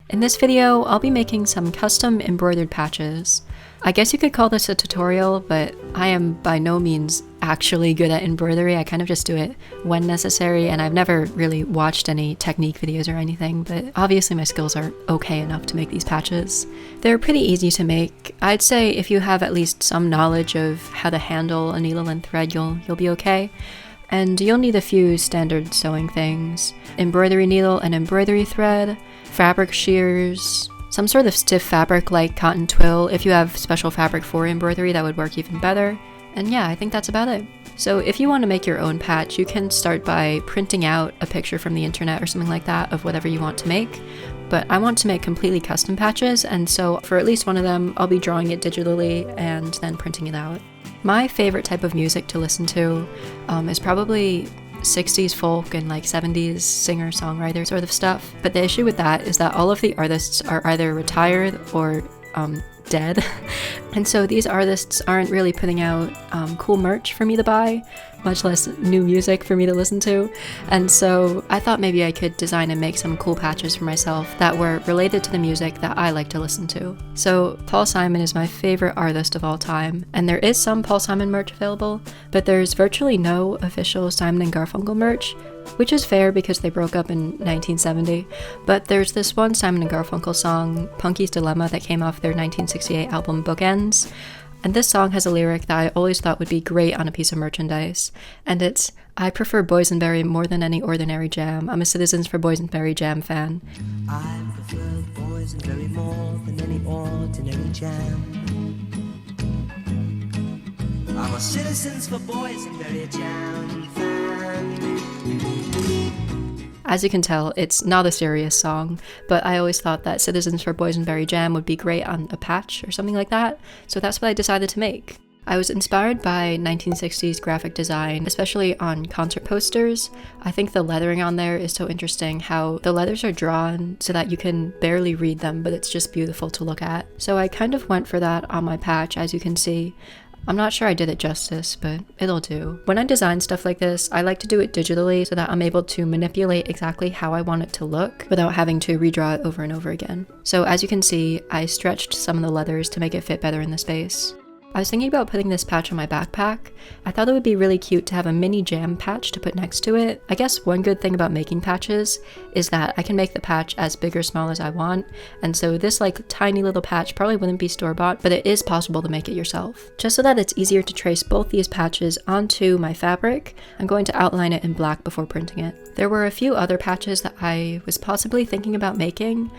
In this video, I'll be making some custom embroidered patches. I guess you could call this a tutorial, but I am by no means actually good at embroidery. I kind of just do it when necessary, and I've never really watched any technique videos or anything, but obviously my skills are okay enough to make these patches. They're pretty easy to make. I'd say if you have at least some knowledge of how to handle a needle and thread, you'll be okay. And you'll need a few standard sewing things: embroidery needle and embroidery thread, fabric shears, some sort of stiff fabric like cotton twill. If you have special fabric for embroidery, that would work even better. And yeah, I think that's about it. So if you want to make your own patch, you can start by printing out a picture from the internet or something like that of whatever you want to make. But I want to make completely custom patches, and so for at least one of them, I'll be drawing it digitally and then printing it out. My favorite type of music to listen to is probably 60s folk and like 70s singer-songwriter sort of stuff. But the issue with that is that all of the artists are either retired or dead. And so these artists aren't really putting out cool merch for me to buy, much less new music for me to listen to. And so I thought maybe I could design and make some cool patches for myself that were related to the music that I like to listen to. So Paul Simon is my favorite artist of all time, and there is some Paul Simon merch available, but there's virtually no official Simon and Garfunkel merch, which is fair because they broke up in 1970, but there's this one Simon and Garfunkel song, Punky's Dilemma, that came off their 1968 album Bookends, and this song has a lyric that I always thought would be great on a piece of merchandise, and it's, "I prefer boysenberry more than any ordinary jam. I'm a Citizens for Boysenberry Jam fan." I prefer boysenberry more than any ordinary jam. I'm a Citizens for Boysenberry Jam fan. As you can tell, it's not a serious song, but I always thought that Citizens for Boysenberry Jam would be great on a patch or something like that, so that's what I decided to make. I was inspired by 1960s graphic design, especially on concert posters. I think the lettering on there is so interesting, how the letters are drawn so that you can barely read them, but it's just beautiful to look at. So I kind of went for that on my patch, as you can see. I'm not sure I did it justice, but it'll do. When I design stuff like this, I like to do it digitally so that I'm able to manipulate exactly how I want it to look without having to redraw it over and over again. So as you can see, I stretched some of the letters to make it fit better in the space. I was thinking about putting this patch on my backpack. I thought it would be really cute to have a mini jam patch to put next to it. I guess one good thing about making patches is that I can make the patch as big or small as I want, and so this like tiny little patch probably wouldn't be store-bought, but it is possible to make it yourself. Just so that it's easier to trace both these patches onto my fabric, I'm going to outline it in black before printing it. There were a few other patches that I was possibly thinking about making.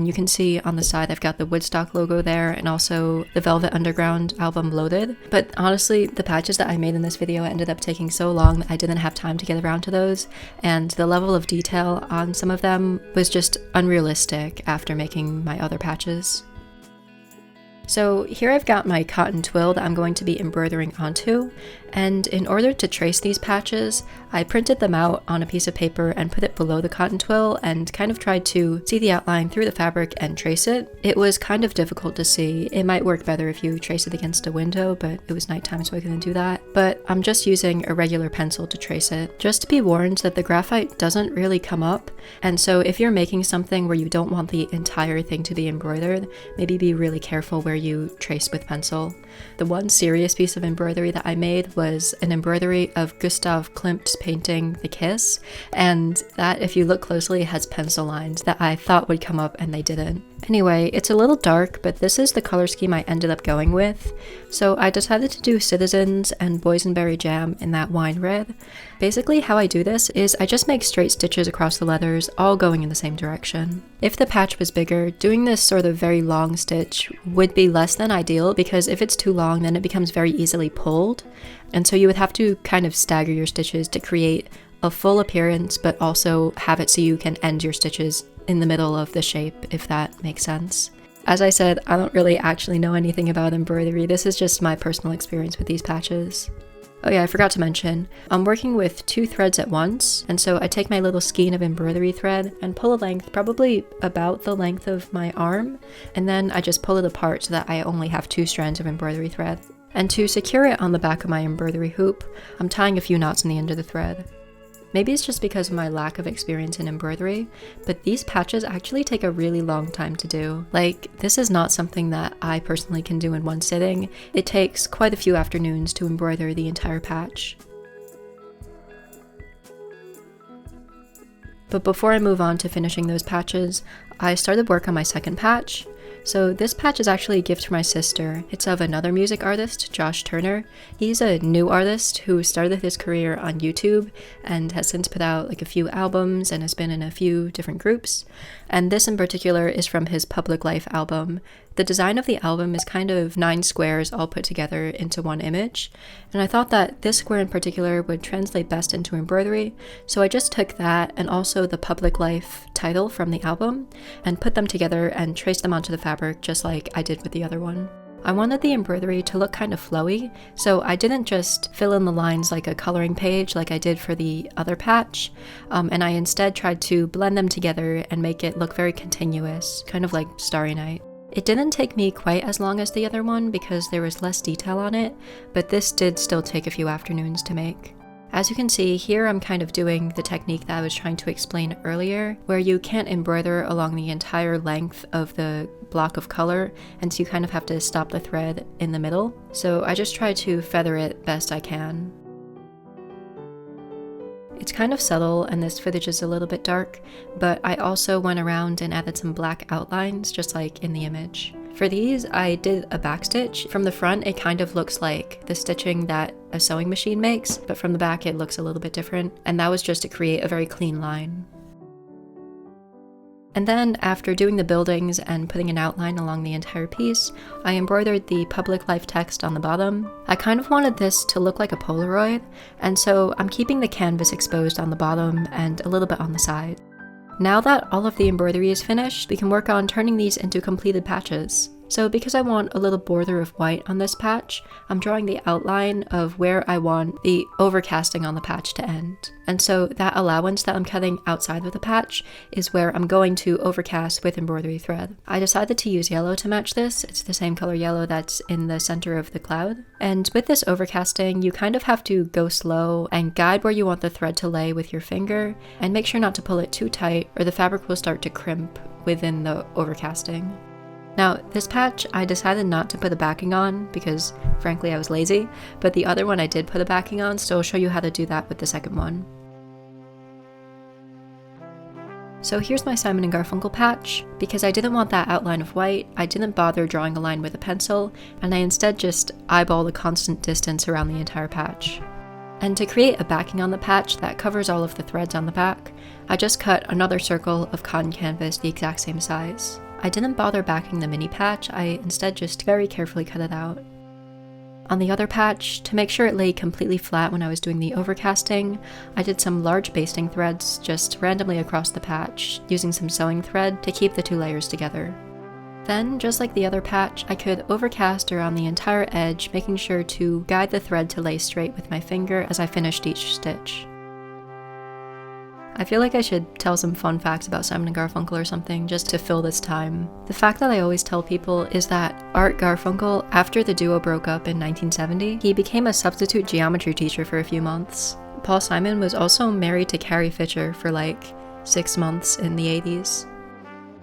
You can see on the side I've got the Woodstock logo there, and also the Velvet Underground album Loaded. But honestly, the patches that I made in this video ended up taking so long that I didn't have time to get around to those, and the level of detail on some of them was just unrealistic after making my other patches. So here I've got my cotton twill that I'm going to be embroidering onto, and in order to trace these patches, I printed them out on a piece of paper and put it below the cotton twill and kind of tried to see the outline through the fabric and trace it. It was kind of difficult to see. It might work better if you trace it against a window, but it was nighttime so I couldn't do that. But I'm just using a regular pencil to trace it. Just to be warned that the graphite doesn't really come up, and so if you're making something where you don't want the entire thing to be embroidered, maybe be really careful where you trace with pencil. The one serious piece of embroidery that I made was an embroidery of Gustav Klimt's painting The Kiss, and that, if you look closely, has pencil lines that I thought would come up and they didn't. Anyway, it's a little dark, but this is the color scheme I ended up going with, so I decided to do Citizens and Boysenberry Jam in that wine red. Basically how I do this is I just make straight stitches across the letters, all going in the same direction. If the patch was bigger, doing this sort of very long stitch would be less than ideal, because if it's too long then it becomes very easily pulled, and so you would have to kind of stagger your stitches to create a full appearance but also have it so you can end your stitches in the middle of the shape, if that makes sense. As I said, I don't really actually know anything about embroidery. This is just my personal experience with these patches. Oh yeah, I forgot to mention, I'm working with 2 threads at once, and so I take my little skein of embroidery thread and pull a length probably about the length of my arm, and then I just pull it apart so that I only have 2 strands of embroidery thread. And to secure it on the back of my embroidery hoop, I'm tying a few knots in the end of the thread. Maybe it's just because of my lack of experience in embroidery, but these patches actually take a really long time to do. Like, this is not something that I personally can do in one sitting. It takes quite a few afternoons to embroider the entire patch. But before I move on to finishing those patches, I started work on my second patch. So this patch is actually a gift from my sister. It's of another music artist, Josh Turner. He's a new artist who started his career on YouTube and has since put out like a few albums and has been in a few different groups. And this in particular is from his Public Life album. The design of the album is kind of 9 squares all put together into one image, and I thought that this square in particular would translate best into embroidery, so I just took that and also the Public Life title from the album and put them together and traced them onto the fabric just like I did with the other one. I wanted the embroidery to look kind of flowy, so I didn't just fill in the lines like a coloring page like I did for the other patch, and I instead tried to blend them together and make it look very continuous, kind of like Starry Night. It didn't take me quite as long as the other one because there was less detail on it, but this did still take a few afternoons to make. As you can see, here I'm kind of doing the technique that I was trying to explain earlier, where you can't embroider along the entire length of the block of color, and so you kind of have to stop the thread in the middle. So I just try to feather it best I can. It's kind of subtle and this footage is a little bit dark, but I also went around and added some black outlines just like in the image. For these, I did a backstitch. From the front, it kind of looks like the stitching that a sewing machine makes, but from the back it looks a little bit different, and that was just to create a very clean line. And then, after doing the buildings and putting an outline along the entire piece, I embroidered the Public Life text on the bottom. I kind of wanted this to look like a Polaroid, and so I'm keeping the canvas exposed on the bottom and a little bit on the side. Now that all of the embroidery is finished, we can work on turning these into completed patches. So because I want a little border of white on this patch, I'm drawing the outline of where I want the overcasting on the patch to end. And so that allowance that I'm cutting outside of the patch is where I'm going to overcast with embroidery thread. I decided to use yellow to match this. It's the same color yellow that's in the center of the cloud. And with this overcasting, you kind of have to go slow and guide where you want the thread to lay with your finger, and make sure not to pull it too tight or the fabric will start to crimp within the overcasting. Now, this patch, I decided not to put a backing on because, frankly, I was lazy, but the other one I did put a backing on, so I'll show you how to do that with the second one. So here's my Simon & Garfunkel patch. Because I didn't want that outline of white, I didn't bother drawing a line with a pencil, and I instead just eyeballed a constant distance around the entire patch. And to create a backing on the patch that covers all of the threads on the back, I just cut another circle of cotton canvas the exact same size. I didn't bother backing the mini patch, I instead just very carefully cut it out. On the other patch, to make sure it lay completely flat when I was doing the overcasting, I did some large basting threads just randomly across the patch, using some sewing thread to keep the 2 layers together. Then, just like the other patch, I could overcast around the entire edge, making sure to guide the thread to lay straight with my finger as I finished each stitch. I feel like I should tell some fun facts about Simon & Garfunkel or something just to fill this time. The fact that I always tell people is that Art Garfunkel, after the duo broke up in 1970, he became a substitute geometry teacher for a few months. Paul Simon was also married to Carrie Fisher for like 6 months in the 80s.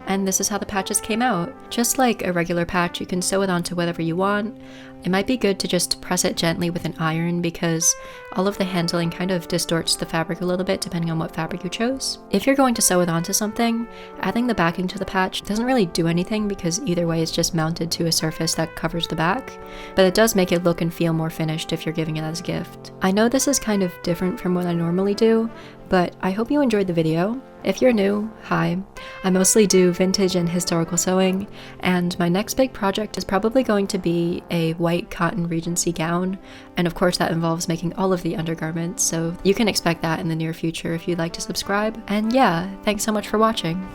And this is how the patches came out. Just like a regular patch, you can sew it onto whatever you want. It might be good to just press it gently with an iron because all of the handling kind of distorts the fabric a little bit depending on what fabric you chose. If you're going to sew it onto something, adding the backing to the patch doesn't really do anything because either way it's just mounted to a surface that covers the back, but it does make it look and feel more finished if you're giving it as a gift. I know this is kind of different from what I normally do, but I hope you enjoyed the video. If you're new, hi. I mostly do vintage and historical sewing, and my next big project is probably going to be a white cotton Regency gown, and of course that involves making all of the undergarments, so you can expect that in the near future if you'd like to subscribe. And yeah, thanks so much for watching.